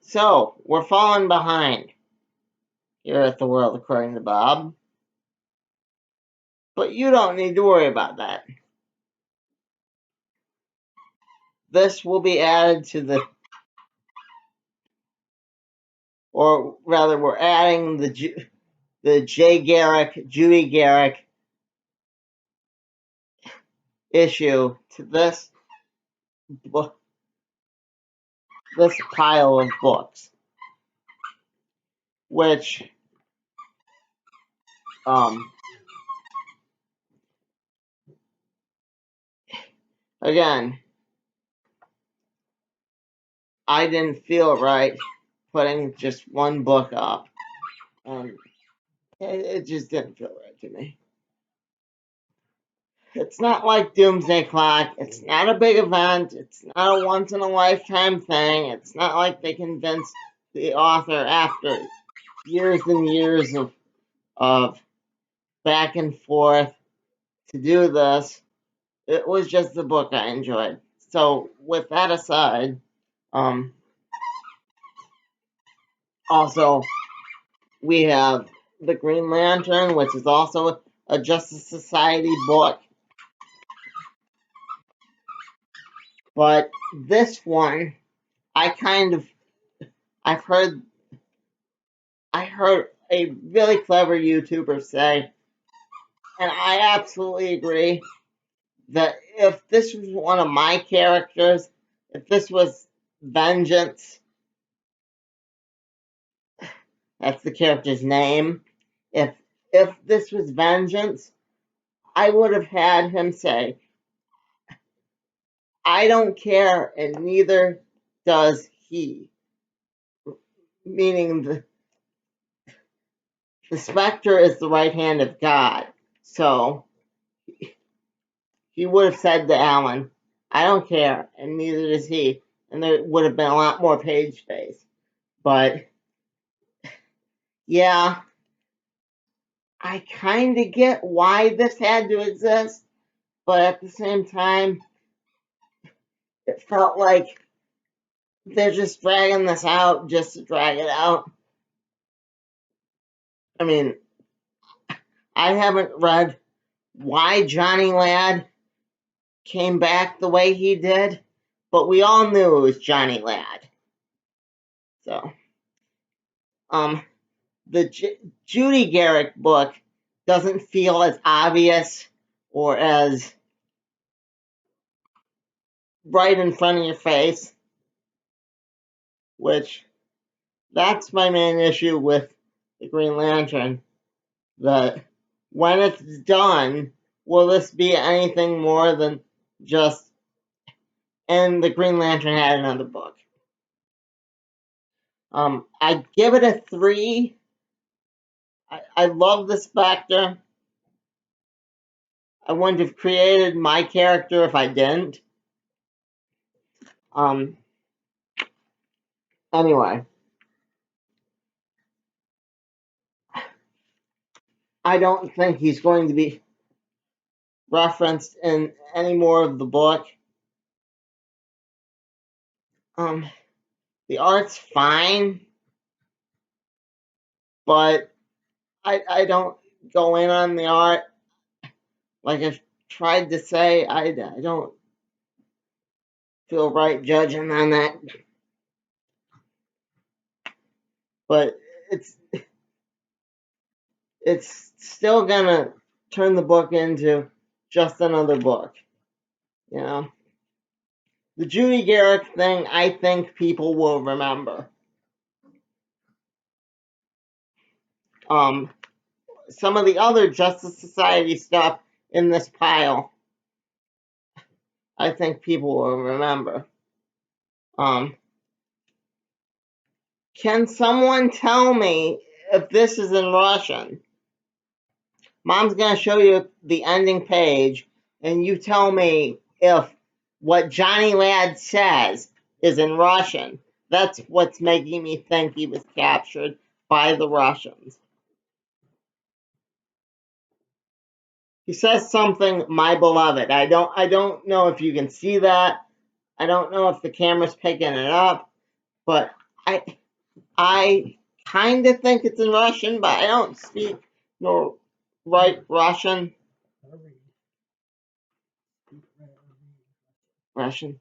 So we're falling behind here at the World According to Bob. But you don't need to worry about that. This will be added to the, or rather, we're adding the Jay Garrick, Judy Garrick issue to this book, this pile of books, which, again, I didn't feel right putting just one book up. It just didn't feel right to me. It's not like Doomsday Clock. It's not a big event. It's not a once-in-a-lifetime thing. It's not like they convinced the author after years and years of back and forth to do this. It was just the book I enjoyed. So with that aside, also we have the Green Lantern, which is also a Justice Society book. But this one, I heard a really clever YouTuber say, and I absolutely agree, that if this was one of my characters, if this was Vengeance, that's the character's name, if this was Vengeance, I would have had him say, I don't care, and neither does he. Meaning the Spectre is the right hand of God. So he would have said to Alan, I don't care, and neither does he. And there would have been a lot more page space. But yeah, I kind of get why this had to exist, but at the same time, it felt like they're just dragging this out just to drag it out. I mean, I haven't read why Johnny Ladd came back the way he did, but we all knew it was Johnny Ladd. So, the Judy Garrick book doesn't feel as obvious or as right in front of your face, which that's my main issue with the Green Lantern. That when it's done, will this be anything more than just, and the Green Lantern had another book. I give it a 3. I love the Spectre. I wouldn't have created my character if I didn't. Anyway, I don't think he's going to be referenced in any more of the book. The art's fine, but I don't go in on the art. Like I've tried to say, I don't feel right judging on that. But it's still gonna turn the book into just another book. You know? The Judy Garrick thing, I think people will remember. Some of the other Justice Society stuff in this pile, I think people will remember. Can someone tell me if this is in Russian? Mom's going to show you the ending page, and you tell me if what Johnny Ladd says is in Russian. That's what's making me think he was captured by the Russians. He says something, my beloved. I don't know if you can see that, I don't know if the camera's picking it up, but I kind of think it's in Russian, but I don't speak nor write Russian. Russian.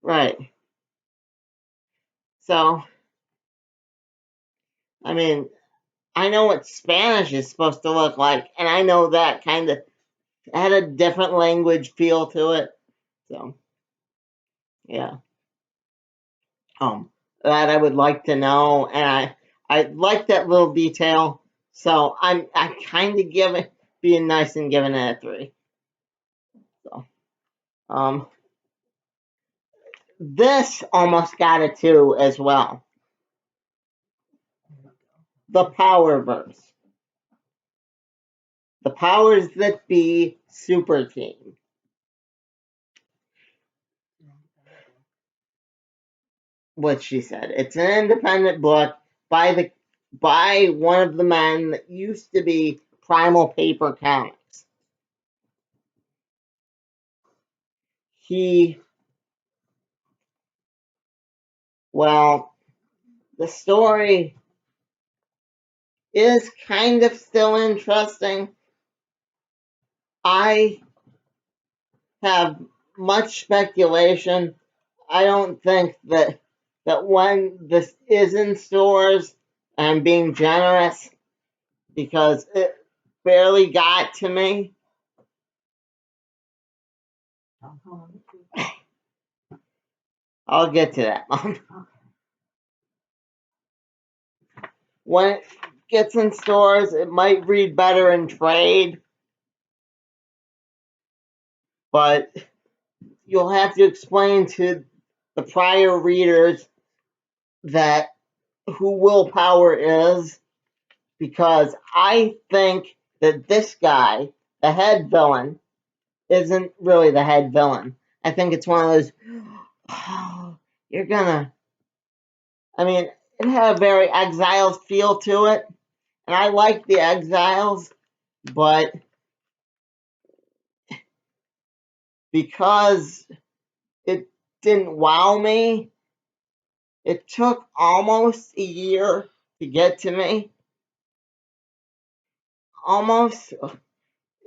Right. So, I mean, I know what Spanish is supposed to look like, and I know that kind of had a different language feel to it. So, yeah. That I would like to know, and I like that little detail. So I kind of being nice and giving it a 3. So, this almost got a 2 as well. The Powerverse. The powers that be super team. What she said. It's an independent book by one of the men that used to be Primal Paper Comics. Well, the story is kind of still interesting. I have much speculation. I don't think that when this is in stores, I'm being generous because it barely got to me. I'll get to that, Mom. When it gets in stores, it might read better in trade, but you'll have to explain to the prior readers that who Willpower is, because I think that this guy, the head villain, isn't really the head villain. I think it's one of those, oh, you're gonna. I mean, it had a very Exiles feel to it, and I like the Exiles, but because it didn't wow me, it took almost a year to get to me. Almost.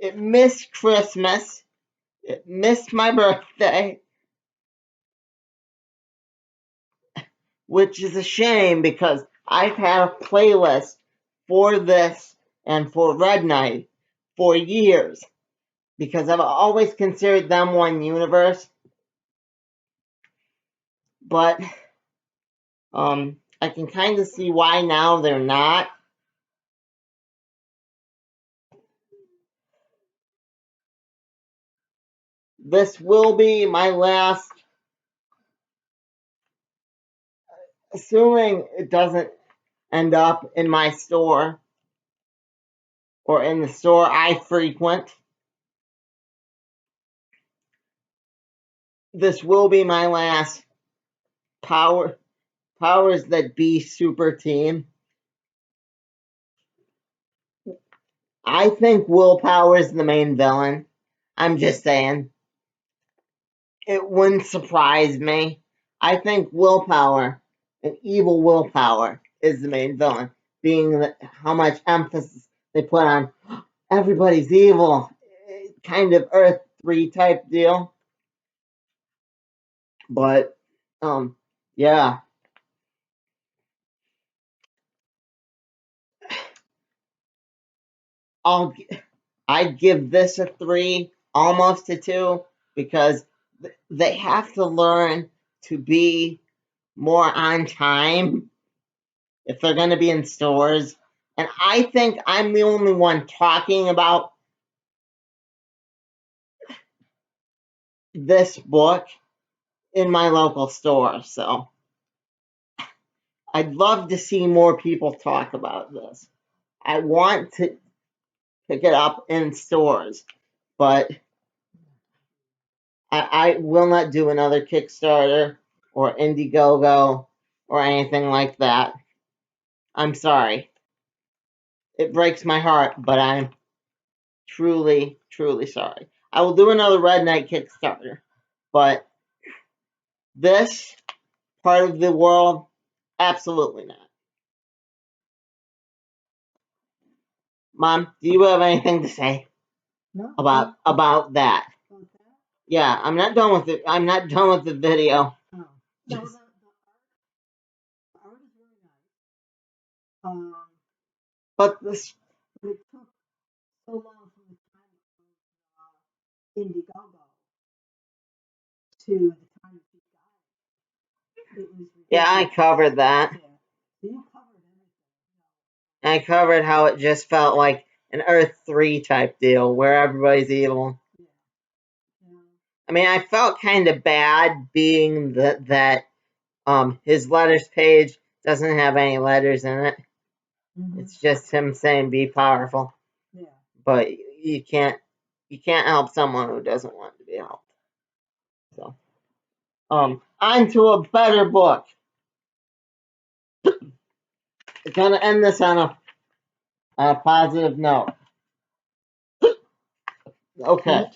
It missed Christmas. It missed my birthday, which is a shame because I've had a playlist for this and for Red Knight for years because I've always considered them one universe. But I can kind of see why now they're not. This will be my last, assuming it doesn't end up in my store or in the store I frequent. This will be my last powers that be super team. I think Willpower is the main villain. I'm just saying. It wouldn't surprise me. I think Willpower, an evil Willpower, is the main villain, being how much emphasis they put on everybody's evil, kind of Earth 3 type deal. But, yeah. I'd give this a 3, almost a 2, because they have to learn to be more on time if they're going to be in stores. And I think I'm the only one talking about this book in my local store. So I'd love to see more people talk about this. I want to pick it up in stores, but I will not do another Kickstarter or Indiegogo or anything like that. I'm sorry. It breaks my heart, but I'm truly, truly sorry. I will do another Red Knight Kickstarter, but This part of the world, absolutely not. Mom, do you have anything to say about that? Yeah, I'm not done with it. I'm not done with the video. Oh. No, the art is very nice. But this, But it took so long from the time of Indiegogo to the time she died. It was yeah, I covered that. Yeah. So you covered everything. I covered how it just felt like an Earth 3 type deal where everybody's evil. Yeah. Yeah. I mean, I felt kind of bad being that his letters page doesn't have any letters in it. Mm-hmm. It's just him saying be powerful. Yeah. But you can't help someone who doesn't want to be helped. So on to a better book. It's gonna end this on a positive note. Okay.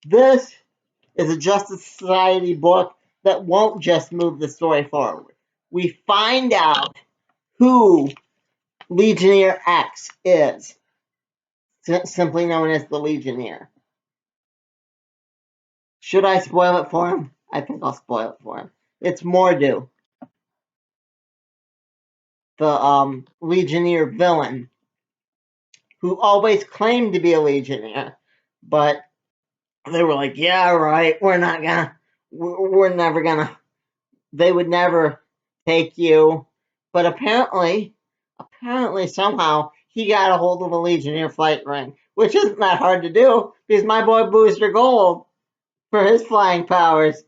This is a Justice Society book that won't just move the story forward. We find out who Legionnaire X is, simply known as the Legionnaire. Should I spoil it for him? I think I'll spoil it for him. It's Mordu, the Legionnaire villain, who always claimed to be a Legionnaire, but they were like, yeah, right, we're never gonna, they would never take you. But apparently, somehow, he got a hold of a Legionnaire flight ring, which isn't that hard to do, because my boy Booster Gold, for his flying powers,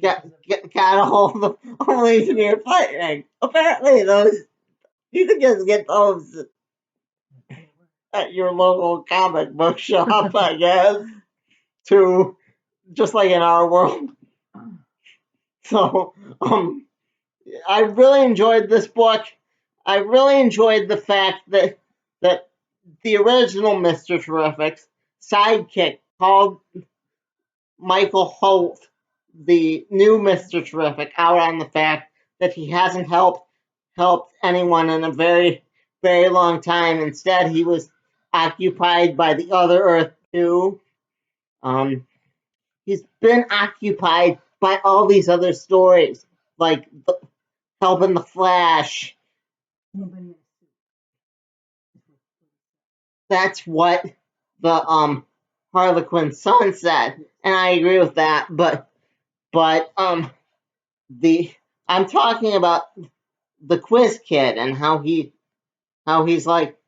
got a hold of a Legionnaire flight ring. Apparently, those, you can just get those at your local comic book shop, I guess, to, just like in our world. So, I really enjoyed this book. I really enjoyed the fact that the original Mr. Terrific's sidekick called Michael Holt the new Mr. Terrific out on the fact that he hasn't helped anyone in a very, very long time. Instead, he was occupied by the other Earth 2. He's been occupied by all these other stories, like helping the Flash. That's what the Harlequin son said, and I agree with that. But I'm talking about the Quiz Kid and how he's like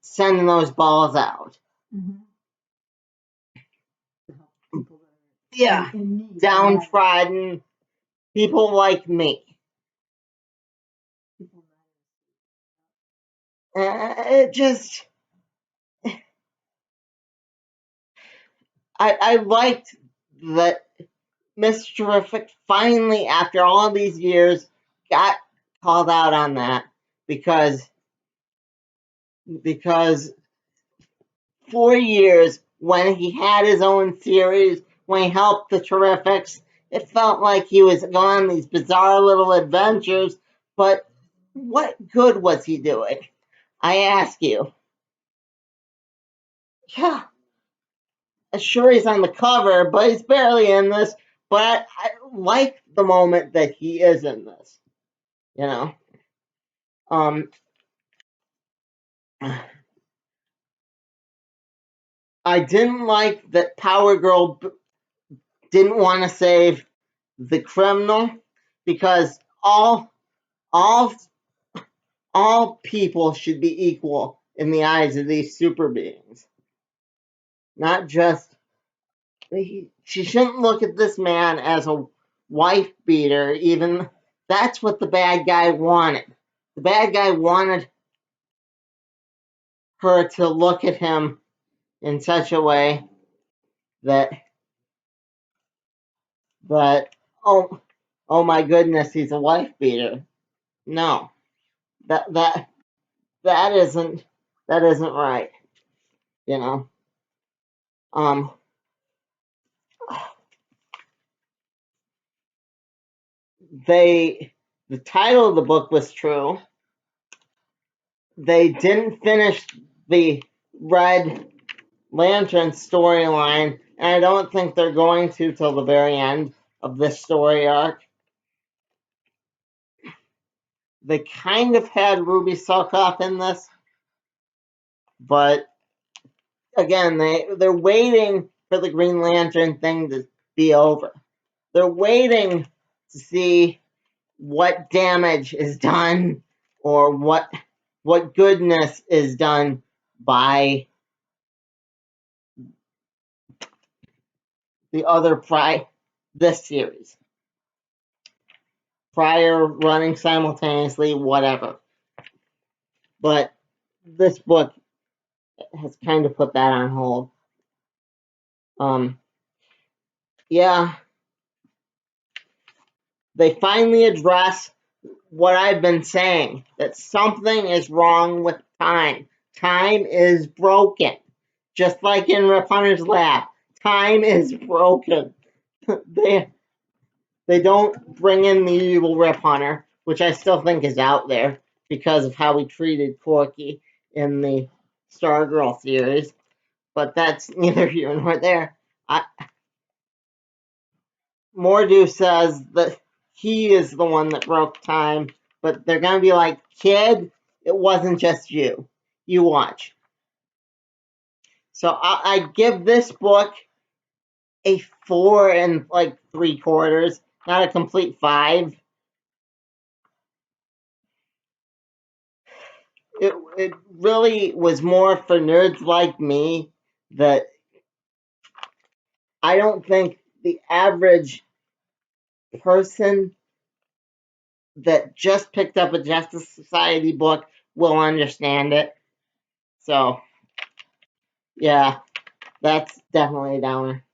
sending those balls out. Mm-hmm. Yeah, downtrodden people like me. It just, I liked that Mr. Terrific finally, after all these years, got called out on that because 4 years when he had his own series, when he helped the Terrifics, it felt like he was going on these bizarre little adventures, but what good was he doing? I ask you. Yeah, sure he's on the cover, but he's barely in this. But I like the moment that he is in this. You know, I didn't like that Power Girl didn't want to save the criminal because all people should be equal in the eyes of these super beings. Not just, she shouldn't look at this man as a wife beater, even that's what the bad guy wanted. The bad guy wanted her to look at him in such a way that oh my goodness, he's a wife beater. No. That isn't right, you know. Um the title of the book was true. They didn't finish the Red Lantern storyline, and I don't think they're going to till the very end of this story arc. They kind of had Ruby Sokoff in this, but again, they're waiting for the Green Lantern thing to be over. They're waiting to see what damage is done or what goodness is done by the other this series. Prior running simultaneously, whatever. But this book has kind of put that on hold. Yeah, they finally address what I've been saying, that something is wrong with time. Time is broken. Just like in Rip Hunter's lab, time is broken. they don't bring in the evil Rip Hunter, which I still think is out there because of how he treated Corky in the Stargirl series. But that's neither here nor there. Mordu says that he is the one that broke time, but they're going to be like, kid, it wasn't just you. You watch. So I give this book a 4 and 3/4, not a complete 5. It really was more for nerds like me that I don't think the average person that just picked up a Justice Society book will understand it. So, yeah, that's definitely a downer.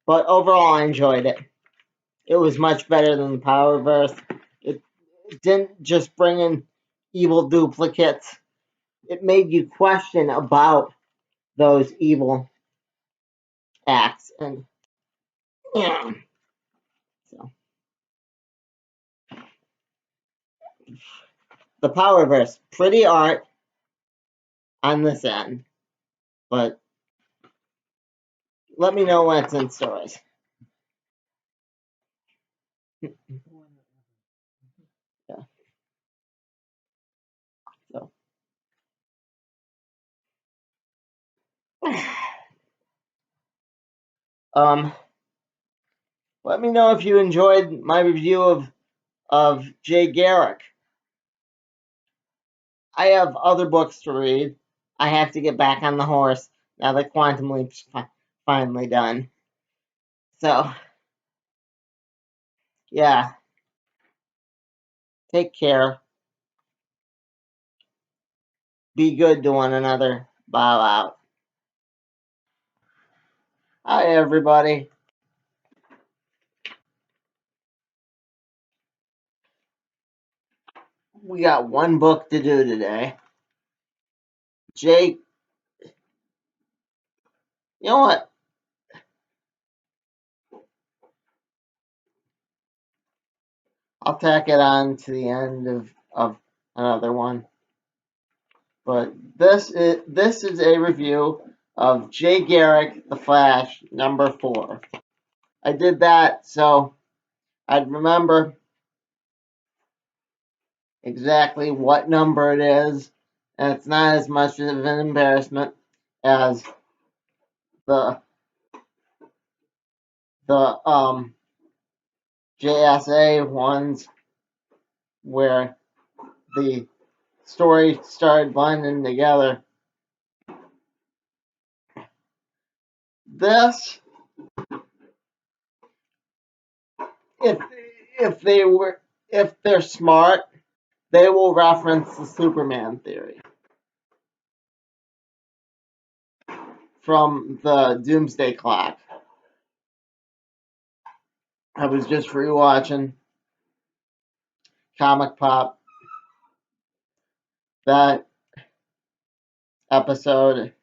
But overall, I enjoyed it. It was much better than the Powerverse. It didn't just bring in evil duplicates. It made you question about those evil acts. And, yeah. So, the Powerverse, pretty art on this end. But let me know when it's in stores. Yeah. So. Let me know if you enjoyed my review of Jay Garrick. I have other books to read. I have to get back on the horse now that Quantum Leap's finally done. So, yeah. Take care. Be good to one another. Bow out. Hi, everybody. We got one book to do today. Jake, you know what? I'll tack it on to the end of another one. But this is a review of Jay Garrick, The Flash, number 4. I did that so I'd remember exactly what number it is, and it's not as much of an embarrassment as the JSA ones where the story started blending together. This, if they're smart, they will reference the Superman theory from the Doomsday Clock. I was just rewatching Comic Pop, that episode,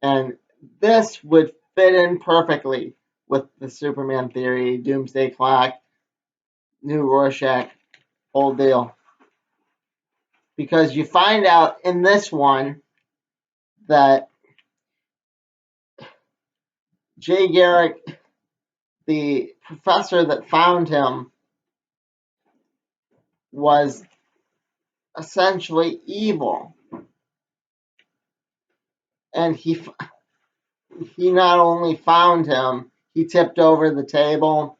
and this would fit in perfectly with the Superman theory, Doomsday Clock. new Rorschach whole deal. Because you find out in this one that Jay Garrick, the professor that found him, was essentially evil. And he not only found him, he tipped over the table,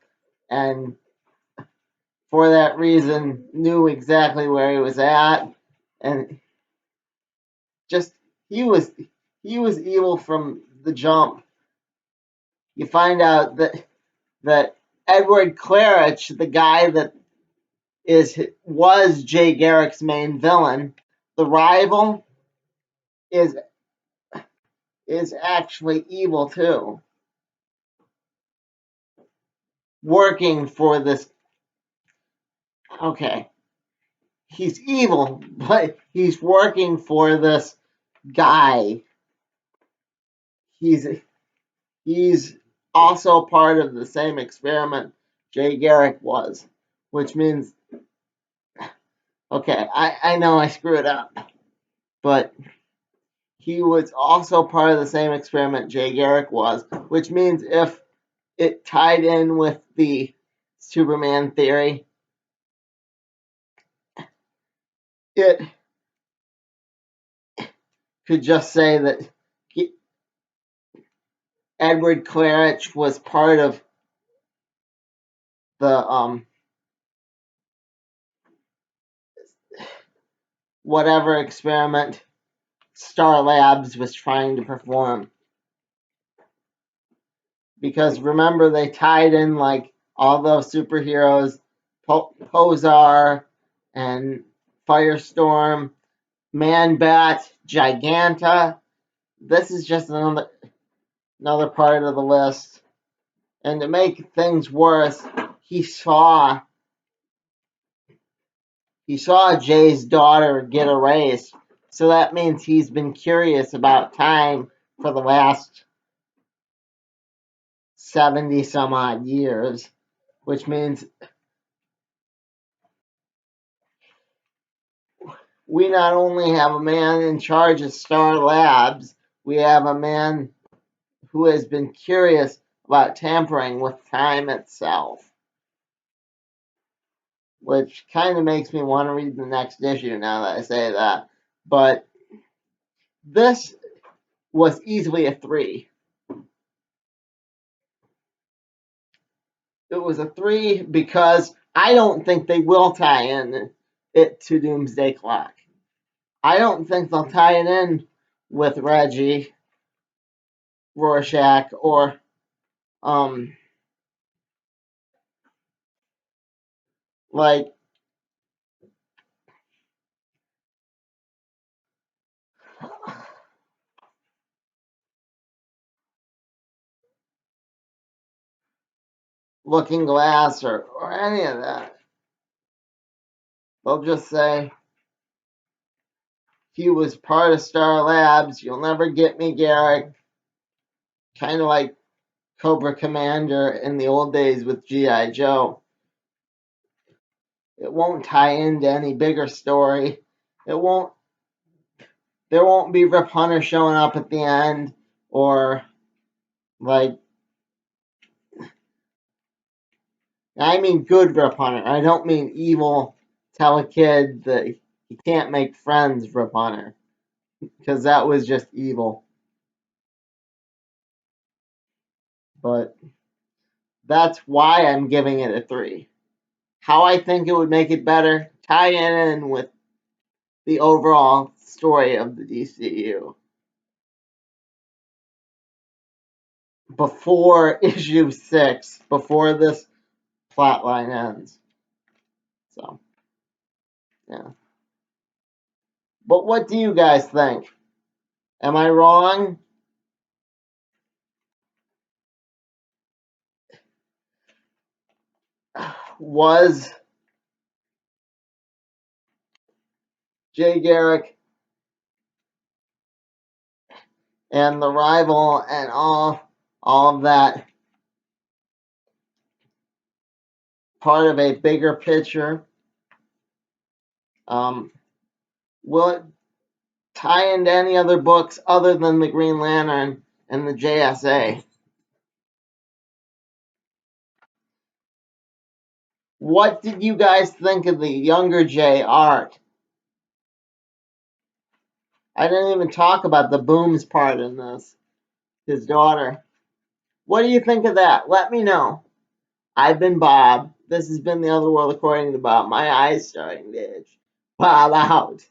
and for that reason knew exactly where he was at, and just he was evil from the jump. You find out that Edward Claridge, the guy that was Jay Garrick's main villain, the rival, is actually evil too, working for this. Okay, he's evil, but he's working for this guy. He's also part of the same experiment Jay Garrick was, which means, okay, I know I screwed up, but he was also part of the same experiment Jay Garrick was, which means if it tied in with the Superman theory, it could just say that Edward Claridge was part of the whatever experiment Star Labs was trying to perform. Because remember, they tied in like all those superheroes, Posar and Firestorm, Man-Bat, Giganta. This is just another part of the list. And to make things worse, he saw Jay's daughter get erased. So that means he's been curious about time for the last 70 some odd years, which means we not only have a man in charge of Star Labs, we have a man who has been curious about tampering with time itself. Which kind of makes me want to read the next issue now that I say that. But this was easily a 3. It was a 3 because I don't think they will tie in it to Doomsday Clock. I don't think they'll tie it in with Reggie, Rorschach, or like Looking Glass or any of that. They'll just say he was part of Star Labs. You'll never get me, Garrick. Kind of like Cobra Commander in the old days with G.I. Joe. It won't tie into any bigger story. There won't be Rip Hunter showing up at the end, or like, I mean good Rip Hunter. I don't mean evil, tell a kid that he can't make friends Rip Hunter, because that was just evil. But that's why I'm giving it a 3. How I think it would make it better, tie in with the overall story of the DCU. Before issue 6, before this plotline ends. So, yeah. But what do you guys think? Am I wrong? Was Jay Garrick and the rival and all of that part of a bigger picture? Will it tie into any other books other than the Green Lantern and the JSA? What did you guys think of the younger Jay art? I didn't even talk about the Booms part in this, his daughter. What do you think of that? Let me know. I've been Bob. This has been The Other World According to Bob. My eyes starting to itch. Bob out.